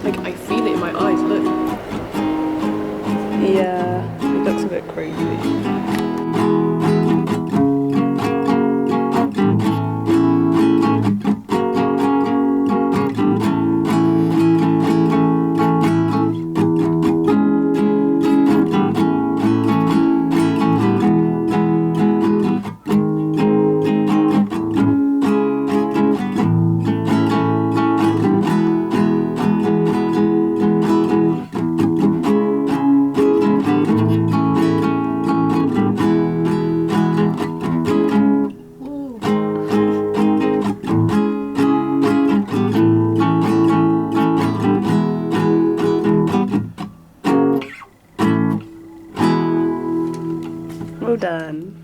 Like, I feel it in my eyes, look. Yeah, it looks a bit crazy. Well done.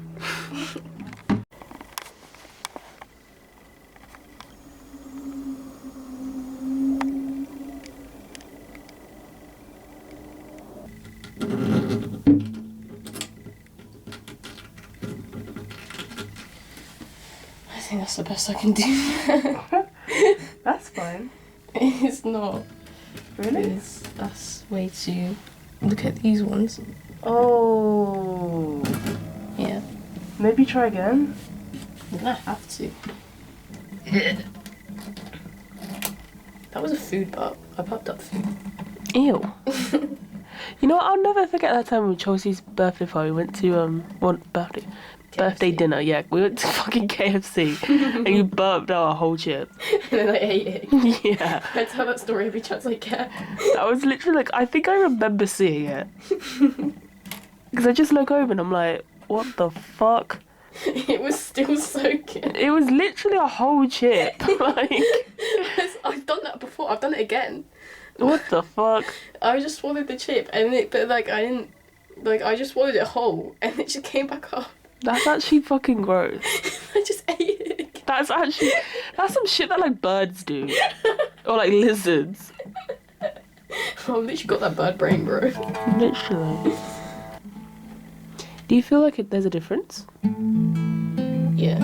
I think that's the best I can do. That's fine. It's not. Really? That's way too... Look at these ones. Oh. Yeah. Maybe try again. You're gonna have to. That was a food burp. I burped up food. Ew. You know what? I'll never forget that time with Chelsea's birthday party. We went to birthday dinner. Yeah, we went to fucking KFC, and you burped out a whole chip. And then I ate it. Yeah. I tell that story every chance I get. That was literally like, I think I remember seeing it. Because I just look over and I'm like, what the fuck? It was still so good. It was literally a whole chip. Like, I've done that before. I've done it again. what the fuck? I just swallowed the chip, and I just swallowed it whole, and it just came back up. That's actually fucking gross. I just ate it again. That's some shit that like birds do. Or like lizards. I've literally got that bird brain, bro. Literally. Do you feel like there's a difference? Yeah.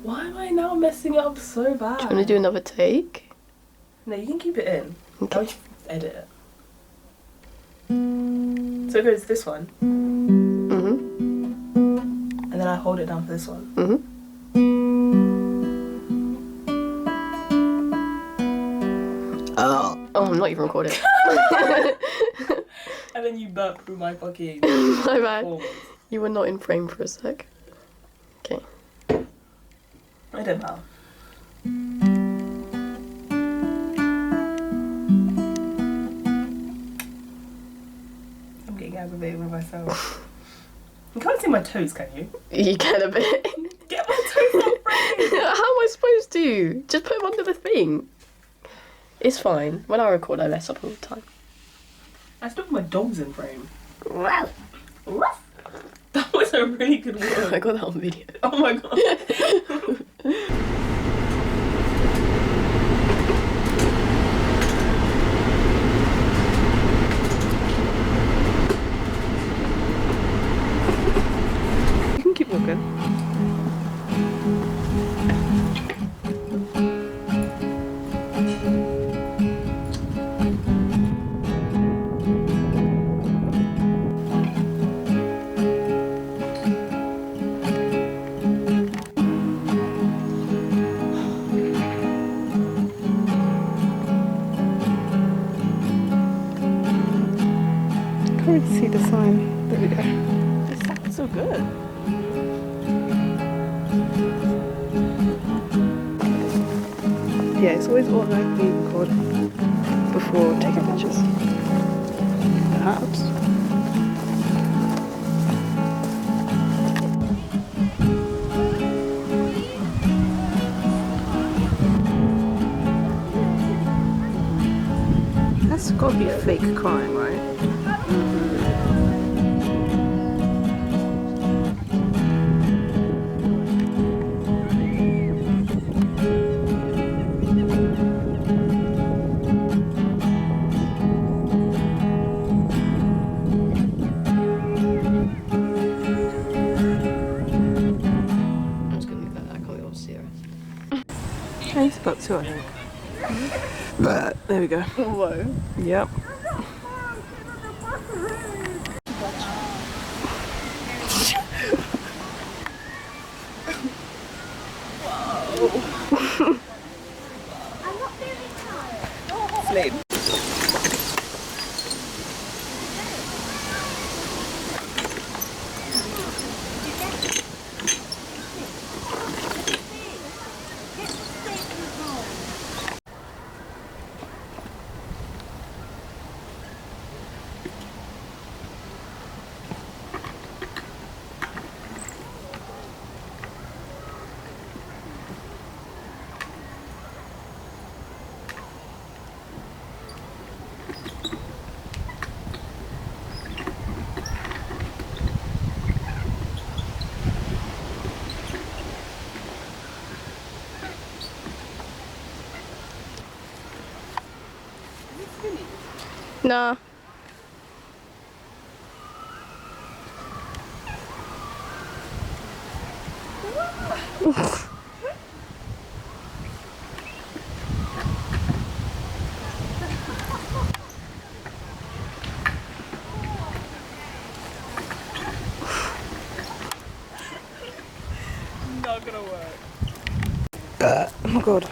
Why am I now messing it up so bad? Do you want to do another take? No, you can keep it in. Okay. I'll just edit it. So it goes this one. Mm-hmm. And then I hold it down for this one. Mm-hmm. Oh, I'm not even recording. And then you burp through my fucking... My bad. performance. You were not in frame for a sec. Okay. I don't know. I'm getting aggravated with myself. You can't see my toes, can you? You can a bit. Get my toes up, frame! How am I supposed to? Just put them under the thing. It's fine. When I record, I mess up all the time. I still have my dogs in frame. Wow. That was a really good word. I got that on video. Oh my god. You can keep walking. Can't really see the sign. There we go. This sounds so good. Yeah, it's always automatically record before taking pictures. Perhaps. That's got to be fake crying, right? I'm just gonna leave that. I can't be able to see her. Yeah, it's about 2, I think. But there we go. Whoa. Yep. Sleep. Nah. Not gonna work. Oh my god.